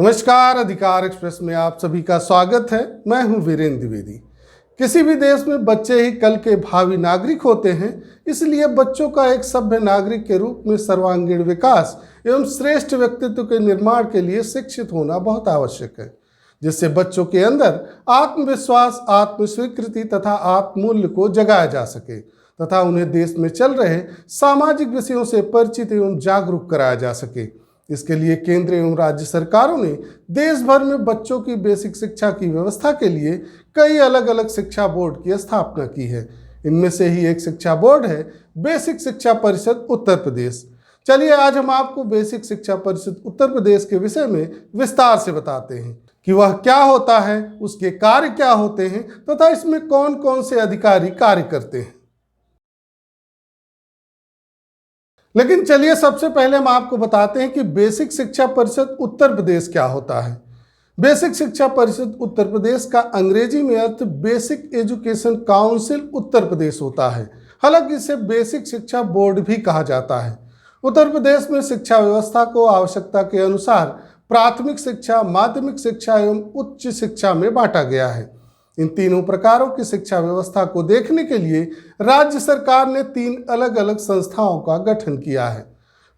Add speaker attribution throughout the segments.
Speaker 1: नमस्कार, अधिकार एक्सप्रेस में आप सभी का स्वागत है। मैं हूं वीरेंद्र द्विवेदी। किसी भी देश में बच्चे ही कल के भावी नागरिक होते हैं, इसलिए बच्चों का एक सभ्य नागरिक के रूप में सर्वांगीण विकास एवं श्रेष्ठ व्यक्तित्व के निर्माण के लिए शिक्षित होना बहुत आवश्यक है, जिससे बच्चों के अंदर आत्मविश्वास, आत्मस्वीकृति तथा आत्ममूल्य को जगाया जा सके तथा उन्हें देश में चल रहे सामाजिक विषयों से परिचित एवं जागरूक कराया जा सके। इसके लिए केंद्र एवं राज्य सरकारों ने देश भर में बच्चों की बेसिक शिक्षा की व्यवस्था के लिए कई अलग अलग शिक्षा बोर्ड की स्थापना की है। इनमें से ही एक शिक्षा बोर्ड है बेसिक शिक्षा परिषद उत्तर प्रदेश। चलिए आज हम आपको बेसिक शिक्षा परिषद उत्तर प्रदेश के विषय में विस्तार से बताते हैं कि वह क्या होता है, उसके कार्य क्या होते हैं तथा इसमें कौन कौन से अधिकारी कार्य करते हैं। लेकिन चलिए सबसे पहले हम आपको बताते हैं कि बेसिक शिक्षा परिषद उत्तर प्रदेश क्या होता है। बेसिक शिक्षा परिषद उत्तर प्रदेश का अंग्रेजी में अर्थ basic education council Uttar Pradesh होता है। हालांकि इसे बेसिक शिक्षा बोर्ड भी कहा जाता है। उत्तर प्रदेश में शिक्षा व्यवस्था को आवश्यकता के अनुसार प्राथमिक शिक्षा, माध्यमिक शिक्षा एवं उच्च शिक्षा में बांटा गया है। इन तीनों प्रकारों की शिक्षा व्यवस्था को देखने के लिए राज्य सरकार ने 3 अलग अलग संस्थाओं का गठन किया है।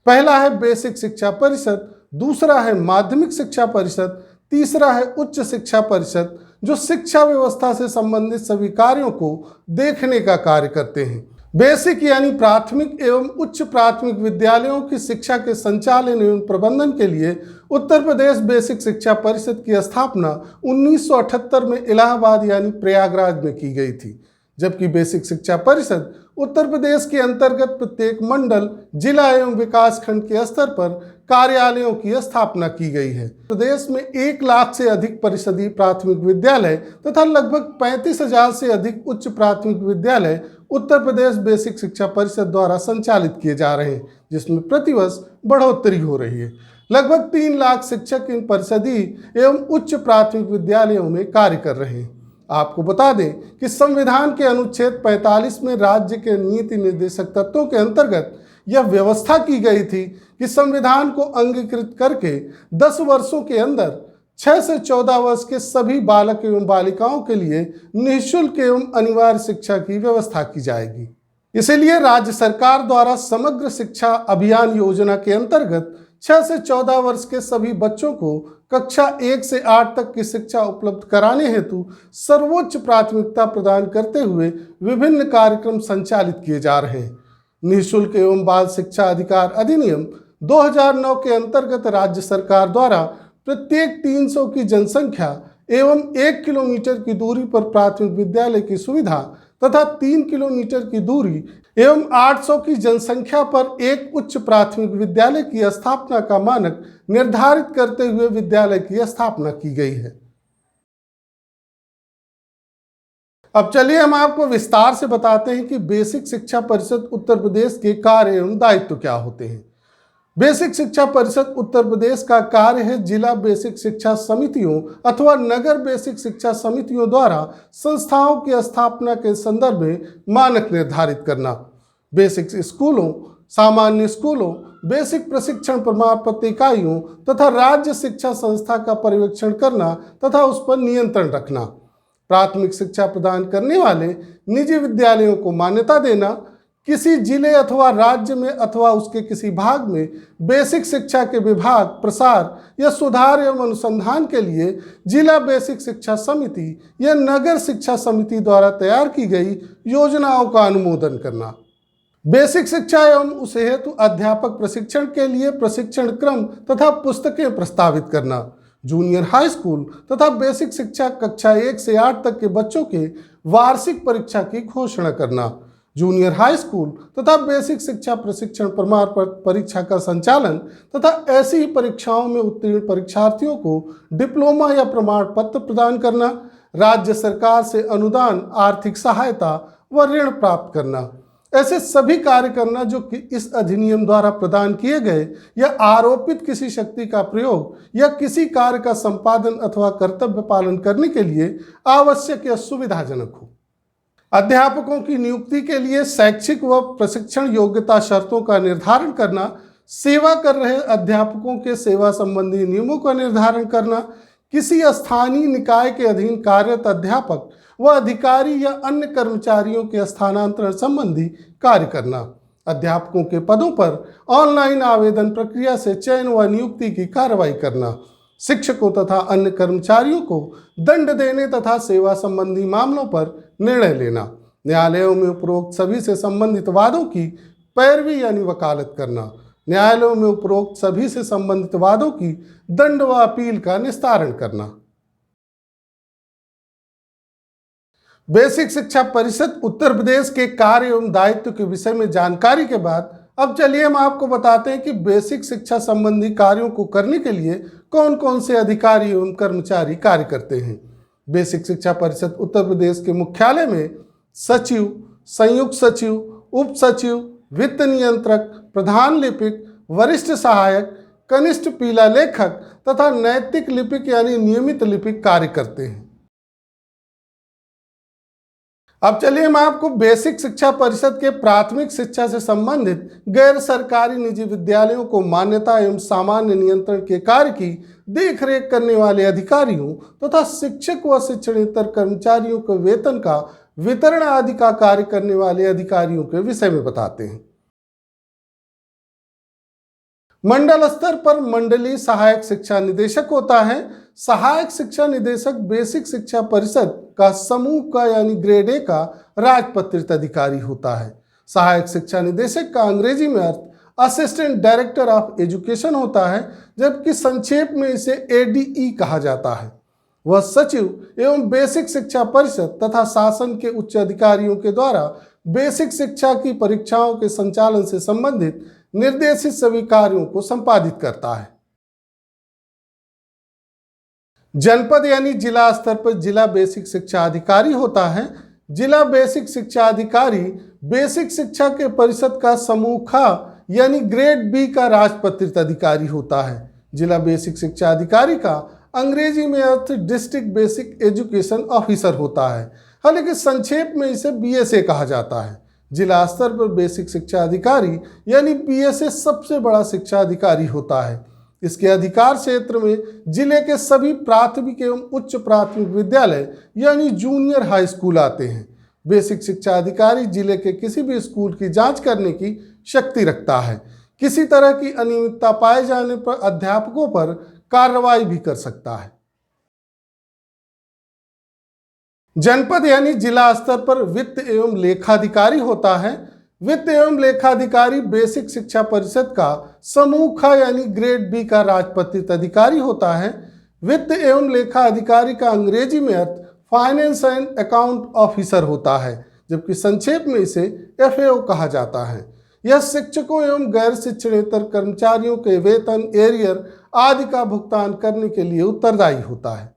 Speaker 1: पहला है बेसिक शिक्षा परिषद, दूसरा है माध्यमिक शिक्षा परिषद, तीसरा है उच्च शिक्षा परिषद, जो शिक्षा व्यवस्था से संबंधित सभी कार्यों को देखने का कार्य करते हैं। बेसिक यानी प्राथमिक एवं उच्च प्राथमिक विद्यालयों की शिक्षा के संचालन एवं प्रबंधन के लिए उत्तर प्रदेश बेसिक शिक्षा परिषद की स्थापना 1978 में इलाहाबाद यानी प्रयागराज में की गई थी, जबकि बेसिक शिक्षा परिषद उत्तर प्रदेश के अंतर्गत प्रत्येक मंडल, जिला एवं विकास खंड के स्तर पर कार्यालयों की स्थापना की गई है। प्रदेश में 1 लाख से अधिक परिषदीय प्राथमिक विद्यालय तथा लगभग 35,000 से अधिक उच्च प्राथमिक विद्यालय उत्तर प्रदेश बेसिक शिक्षा परिषद द्वारा संचालित किए जा रहे हैं, जिसमें प्रतिवर्ष बढ़ोतरी हो रही है। लगभग 3 लाख शिक्षक इन परिषदीय एवं उच्च प्राथमिक विद्यालयों में कार्य कर रहे हैं। आपको बता दें कि संविधान के अनुच्छेद 45 में राज्य के नीति निर्देशक तत्वों के अंतर्गत यह व्यवस्था की गई थी कि संविधान को अंगीकृत करके 10 वर्षों के अंदर 6 से 14 वर्ष के सभी बालक एवं बालिकाओं के लिए निःशुल्क एवं अनिवार्य शिक्षा की व्यवस्था की जाएगी। इसीलिए राज्य सरकार द्वारा समग्र शिक्षा अभियान योजना के अंतर्गत 6 से 14 वर्ष के सभी बच्चों को कक्षा 1 से 8 तक की शिक्षा उपलब्ध कराने हेतु सर्वोच्च प्राथमिकता प्रदान करते हुए विभिन्न कार्यक्रम संचालित किए जा रहे हैं। निःशुल्क एवं बाल शिक्षा अधिकार अधिनियम 2009 के अंतर्गत राज्य सरकार द्वारा प्रत्येक 300 की जनसंख्या एवं 1 किलोमीटर की दूरी पर प्राथमिक विद्यालय की सुविधा तथा 3 किलोमीटर की दूरी एवं 800 की जनसंख्या पर एक उच्च प्राथमिक विद्यालय की स्थापना का मानक निर्धारित करते हुए विद्यालय की स्थापना की गई है। अब चलिए हम आपको विस्तार से बताते हैं कि बेसिक शिक्षा परिषद उत्तर प्रदेश के कार्य एवं दायित्व क्या होते हैं। बेसिक शिक्षा परिषद उत्तर प्रदेश का कार्य है जिला बेसिक शिक्षा समितियों अथवा नगर बेसिक शिक्षा समितियों द्वारा संस्थाओं की स्थापना के संदर्भ में मानक निर्धारित करना, बेसिक स्कूलों, सामान्य स्कूलों, बेसिक प्रशिक्षण प्रमाण पत्र इकाइयों तथा राज्य शिक्षा संस्था का पर्यवेक्षण करना तथा उस पर नियंत्रण रखना, प्राथमिक शिक्षा प्रदान करने वाले निजी विद्यालयों को मान्यता देना, किसी जिले अथवा राज्य में अथवा उसके किसी भाग में बेसिक शिक्षा के विभाग, प्रसार या सुधार एवं अनुसंधान के लिए जिला बेसिक शिक्षा समिति या नगर शिक्षा समिति द्वारा तैयार की गई योजनाओं का अनुमोदन करना, बेसिक शिक्षा एवं उस हेतु अध्यापक प्रशिक्षण के लिए प्रशिक्षण क्रम तथा पुस्तकें प्रस्तावित करना, जूनियर हाई स्कूल तथा बेसिक शिक्षा कक्षा 1 से 8 तक के बच्चों के वार्षिक परीक्षा की घोषणा करना, जूनियर हाई स्कूल तथा बेसिक शिक्षा प्रशिक्षण प्रमाण पत्र परीक्षा का संचालन तथा ऐसी ही परीक्षाओं में उत्तीर्ण परीक्षार्थियों को डिप्लोमा या प्रमाण पत्र प्रदान करना, राज्य सरकार से अनुदान, आर्थिक सहायता व ऋण प्राप्त करना, ऐसे सभी कार्य करना जो कि इस अधिनियम द्वारा प्रदान किए गए या आरोपित किसी शक्ति का प्रयोग या किसी कार्य का संपादन अथवा कर्तव्य पालन करने के लिए आवश्यक या सुविधाजनक हो। अध्यापकों की नियुक्ति के लिए शैक्षिक व प्रशिक्षण योग्यता शर्तों का निर्धारण करना, सेवा कर रहे अध्यापकों के सेवा संबंधी नियमों का निर्धारण करना, किसी स्थानीय निकाय के अधीन कार्यरत अध्यापक व अधिकारी या अन्य कर्मचारियों के स्थानांतरण संबंधी कार्य करना, अध्यापकों के पदों पर ऑनलाइन आवेदन प्रक्रिया से चयन व नियुक्ति की कार्रवाई करना, शिक्षकों तथा अन्य कर्मचारियों को दंड देने तथा सेवा संबंधी मामलों पर निर्णय लेना, न्यायालयों में उपरोक्त सभी से संबंधित वादों की पैरवी यानी वकालत करना, न्यायालयों में उपरोक्त सभी से संबंधित वादों की दंड व अपील का निस्तारण करना। बेसिक शिक्षा परिषद उत्तर प्रदेश के कार्य एवं दायित्व के विषय में जानकारी के बाद अब चलिए हम आपको बताते हैं कि बेसिक शिक्षा संबंधी कार्यों को करने के लिए कौन कौन से अधिकारी एवं कर्मचारी कार्य करते हैं। बेसिक शिक्षा परिषद उत्तर प्रदेश के मुख्यालय में सचिव, संयुक्त सचिव, उप सचिव, वित्त नियंत्रक, प्रधान लिपिक, वरिष्ठ सहायक, कनिष्ठ पीला लेखक तथा नैतिक लिपिक यानी नियमित लिपिक कार्य करते हैं। अब चलिए हम आपको बेसिक शिक्षा परिषद के प्राथमिक शिक्षा से संबंधित गैर सरकारी निजी विद्यालयों को मान्यता एवं सामान्य नियंत्रण के कार्य की देखरेख करने वाले अधिकारियों तथा शिक्षक व शिक्षणेतर कर्मचारियों के वेतन का वितरण आदि का कार्य करने वाले अधिकारियों के विषय में बताते हैं। मंडल स्तर पर मंडलीय सहायक शिक्षा निदेशक होता है। सहायक शिक्षा निदेशक बेसिक शिक्षा परिषद का समूह का यानी ग्रेड ए का राजपत्रित अधिकारी होता है। सहायक शिक्षा निदेशक का अंग्रेजी में अर्थ असिस्टेंट डायरेक्टर ऑफ एजुकेशन होता है, जबकि संक्षेप में इसे एडीई कहा जाता है। वह सचिव एवं बेसिक शिक्षा परिषद तथा शासन के उच्च अधिकारियों के द्वारा बेसिक शिक्षा की परीक्षाओं के संचालन से संबंधित निर्देशित सभी कार्यों को संपादित करता है। जनपद यानी जिला स्तर पर जिला बेसिक शिक्षा अधिकारी होता है। जिला बेसिक शिक्षा अधिकारी बेसिक शिक्षा के परिषद का समूह ख यानी ग्रेड बी का राजपत्रित अधिकारी होता है। जिला बेसिक शिक्षा अधिकारी का अंग्रेजी में अर्थ डिस्ट्रिक्ट बेसिक एजुकेशन ऑफिसर होता है, हालांकि संक्षेप में इसे बीएसए कहा जाता है। जिला स्तर पर बेसिक शिक्षा अधिकारी यानी बीएसए सबसे बड़ा शिक्षा अधिकारी होता है। इसके अधिकार क्षेत्र में जिले के सभी प्राथमिक एवं उच्च प्राथमिक विद्यालय यानी जूनियर हाई स्कूल आते हैं। बेसिक शिक्षा अधिकारी जिले के किसी भी स्कूल की जांच करने की शक्ति रखता है। किसी तरह की अनियमितता पाए जाने पर अध्यापकों पर कार्रवाई भी कर सकता है। जनपद यानी जिला स्तर पर वित्त एवं लेखाधिकारी होता है। वित्त एवं लेखाधिकारी बेसिक शिक्षा परिषद का समूह ख यानी ग्रेड बी का राजपत्रित अधिकारी होता है। वित्त एवं लेखा अधिकारी का अंग्रेजी में अर्थ फाइनेंस एंड अकाउंट ऑफिसर होता है, जबकि संक्षेप में इसे एफएओ कहा जाता है। यह शिक्षकों एवं गैर शिक्षणेतर कर्मचारियों के वेतन, एरियर आदि का भुगतान करने के लिए उत्तरदायी होता है।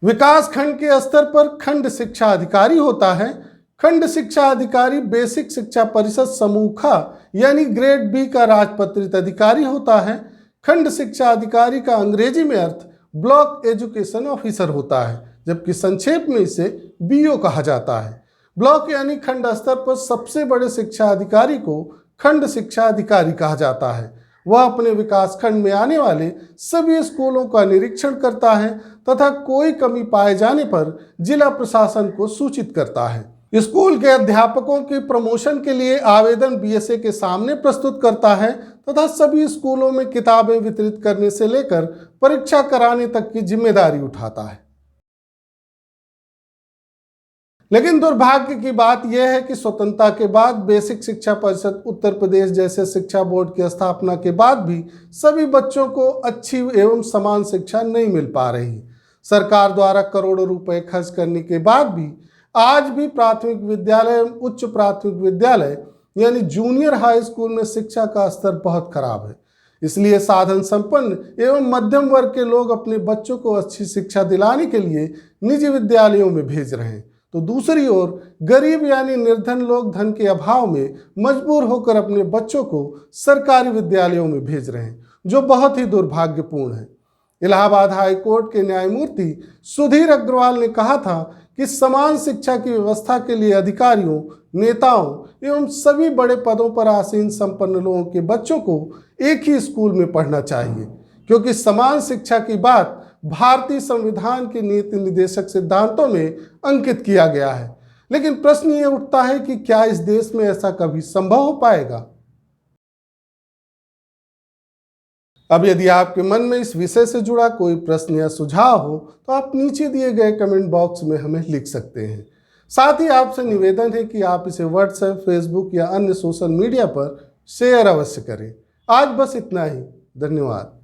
Speaker 1: विकास खंड के स्तर पर खंड शिक्षा अधिकारी होता है। खंड शिक्षा अधिकारी बेसिक शिक्षा परिषद समूह ख यानी ग्रेड बी का राजपत्रित अधिकारी होता है। खंड शिक्षा अधिकारी का अंग्रेजी में अर्थ ब्लॉक एजुकेशन ऑफिसर होता है, जबकि संक्षेप में इसे बीओ कहा जाता है। ब्लॉक यानी खंड स्तर पर सबसे बड़े शिक्षा अधिकारी को खंड शिक्षा अधिकारी कहा जाता है। वह अपने विकास खंड में आने वाले सभी स्कूलों का निरीक्षण करता है तथा कोई कमी पाए जाने पर जिला प्रशासन को सूचित करता है। स्कूल के अध्यापकों की प्रमोशन के लिए आवेदन बीएसए के सामने प्रस्तुत करता है तथा सभी स्कूलों में किताबें वितरित करने से लेकर परीक्षा कराने तक की जिम्मेदारी उठाता है। लेकिन दुर्भाग्य की बात यह है कि स्वतंत्रता के बाद बेसिक शिक्षा परिषद उत्तर प्रदेश जैसे शिक्षा बोर्ड की स्थापना के बाद भी सभी बच्चों को अच्छी एवं समान शिक्षा नहीं मिल पा रही। सरकार द्वारा करोड़ों रुपए खर्च करने के बाद भी आज भी प्राथमिक विद्यालय एवं उच्च प्राथमिक विद्यालय यानी जूनियर हाई स्कूल में शिक्षा का स्तर बहुत खराब है। इसलिए साधन संपन्न एवं मध्यम वर्ग के लोग अपने बच्चों को अच्छी शिक्षा दिलाने के लिए निजी विद्यालयों में भेज रहे हैं, तो दूसरी ओर गरीब यानी निर्धन लोग धन के अभाव में मजबूर होकर अपने बच्चों को सरकारी विद्यालयों में भेज रहे हैं, जो बहुत ही दुर्भाग्यपूर्ण है। इलाहाबाद हाई कोर्ट के न्यायमूर्ति सुधीर अग्रवाल ने कहा था कि समान शिक्षा की व्यवस्था के लिए अधिकारियों, नेताओं एवं सभी बड़े पदों पर आसीन संपन्न लोगों के बच्चों को एक ही स्कूल में पढ़ना चाहिए, क्योंकि समान शिक्षा की बात भारतीय संविधान के नीति निर्देशक सिद्धांतों में अंकित किया गया है। लेकिन प्रश्न ये उठता है कि क्या इस देश में ऐसा कभी संभव हो पाएगा? अब यदि आपके मन में इस विषय से जुड़ा कोई प्रश्न या सुझाव हो तो आप नीचे दिए गए कमेंट बॉक्स में हमें लिख सकते हैं। साथ ही आपसे निवेदन है कि आप इसे व्हाट्सएप, फेसबुक या अन्य सोशल मीडिया पर शेयर अवश्य करें। आज बस इतना ही। धन्यवाद।